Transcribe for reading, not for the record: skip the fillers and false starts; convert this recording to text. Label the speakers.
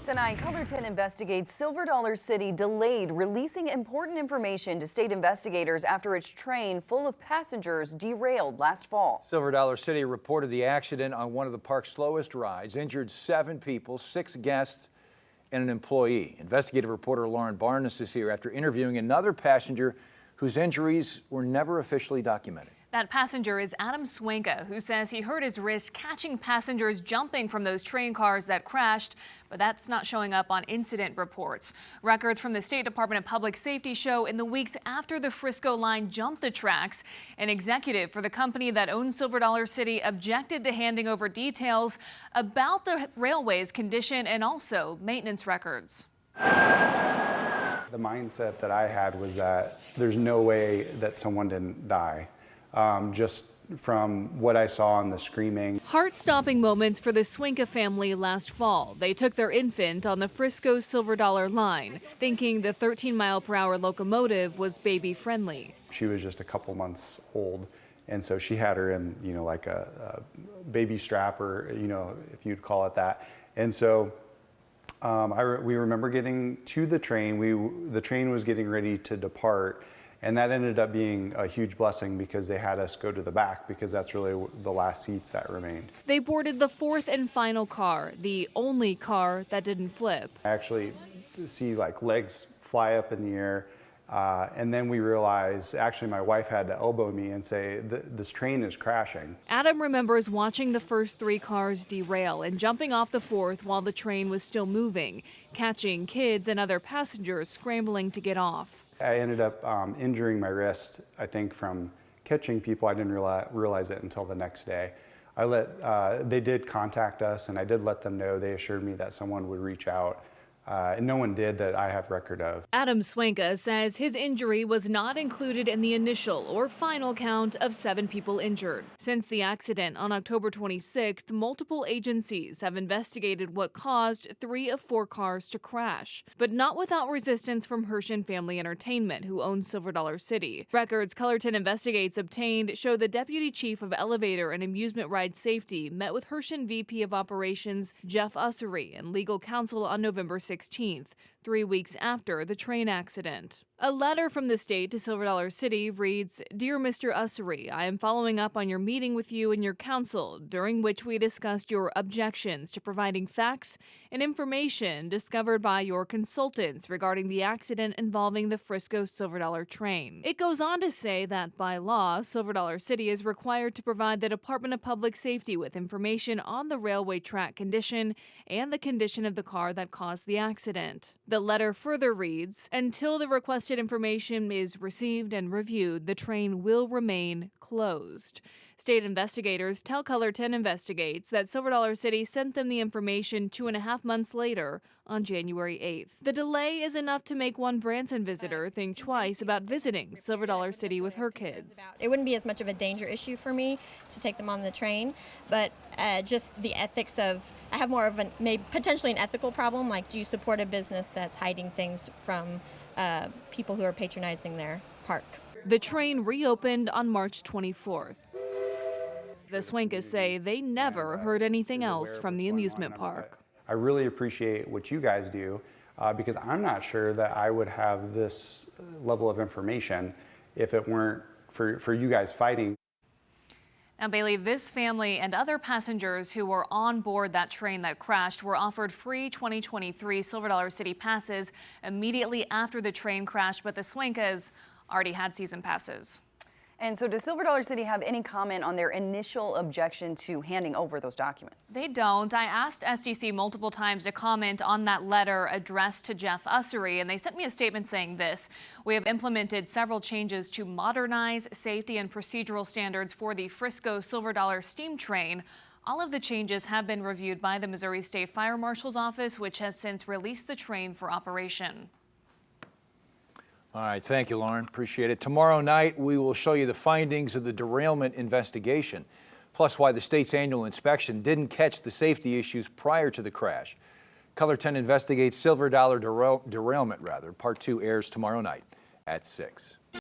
Speaker 1: Tonight, Color 10 investigates Silver Dollar City delayed releasing important information to state investigators after its train full of passengers derailed last fall.
Speaker 2: Silver Dollar City reported the accident on one of the park's slowest rides, injured 7 people, 6 guests, and an employee. Investigative reporter Lauren Barnes is here after interviewing another passenger whose injuries were never officially documented.
Speaker 3: That passenger is Adam Swanka, who says he hurt his wrist catching passengers jumping from those train cars that crashed, but that's not showing up on incident reports. Records from the State Department of Public Safety show in the weeks after the Frisco line jumped the tracks, an executive for the company that owns Silver Dollar City objected to handing over details about the railway's condition and also maintenance records.
Speaker 4: The mindset that I had was that there's no way that someone didn't die. Just from what I saw on the screaming.
Speaker 3: Heart-stopping moments for the Swanka family last fall. They took their infant on the Frisco Silver Dollar line, thinking the 13-mile-per-hour locomotive was baby-friendly.
Speaker 4: She was just a couple months old, and so she had her in, like a baby strap, or, if you'd call it that. And so we remember getting to the train. The train was getting ready to depart. And that ended up being a huge blessing because they had us go to the back because that's really the last seats that remained.
Speaker 3: They boarded the fourth and final car, the only car that didn't flip.
Speaker 4: I actually see legs fly up in the air. And then we realized, actually my wife had to elbow me and say, this train is crashing.
Speaker 3: Adam remembers watching the first 3 cars derail and jumping off the fourth while the train was still moving, catching kids and other passengers scrambling to get off.
Speaker 4: I ended up injuring my wrist, I think, from catching people. I didn't realize it until the next day. They did contact us, and I did let them know. They assured me that someone would reach out. And no one did that I have record of.
Speaker 3: Adam Swanka says his injury was not included in the initial or final count of 7 people injured. Since the accident on October 26th, multiple agencies have investigated what caused 3 of 4 cars to crash, but not without resistance from Hershen Family Entertainment, who owns Silver Dollar City. Records Color 10 Investigates obtained show the Deputy Chief of Elevator and Amusement Ride Safety met with Hershen VP of Operations Jeff Ussery and legal counsel on November 16th, 3 weeks after the train accident. A letter from the state to Silver Dollar City reads, "Dear Mr. Ussery, I am following up on your meeting with you and your counsel, during which we discussed your objections to providing facts and information discovered by your consultants regarding the accident involving the Frisco Silver Dollar train." It goes on to say that by law, Silver Dollar City is required to provide the Department of Public Safety with information on the railway track condition and the condition of the car that caused the accident. The letter further reads, "Until the requested information is received and reviewed, the train will remain closed." State investigators tell Color 10 Investigates that Silver Dollar City sent them the information 2.5 months later on January 8th. The delay is enough to make one Branson visitor think twice about visiting Silver Dollar City with her kids.
Speaker 5: It wouldn't be as much of a danger issue for me to take them on the train, but just the ethics of, I have more of maybe potentially an ethical problem, like do you support a business that's hiding things from people who are patronizing their park?
Speaker 3: The train reopened on March 24th. The Swankas say they never heard anything else from the amusement park.
Speaker 4: I really appreciate what you guys do because I'm not sure that I would have this level of information if it weren't for you guys fighting.
Speaker 3: Now, Bailey, this family and other passengers who were on board that train that crashed were offered free 2023 Silver Dollar City passes immediately after the train crashed, but the Swankas already had season passes.
Speaker 1: And so does Silver Dollar City have any comment on their initial objection to handing over those documents?
Speaker 3: They don't. I asked SDC multiple times to comment on that letter addressed to Jeff Ussery, and they sent me a statement saying this: "We have implemented several changes to modernize safety and procedural standards for the Frisco Silver Dollar steam train. All of the changes have been reviewed by the Missouri State Fire Marshal's Office, which has since released the train for operation."
Speaker 2: All right, thank you, Lauren. Appreciate it. Tomorrow night, we will show you the findings of the derailment investigation, plus why the state's annual inspection didn't catch the safety issues prior to the crash. Color 10 Investigates Silver Dollar Derailment, Part 2 airs tomorrow night at 6.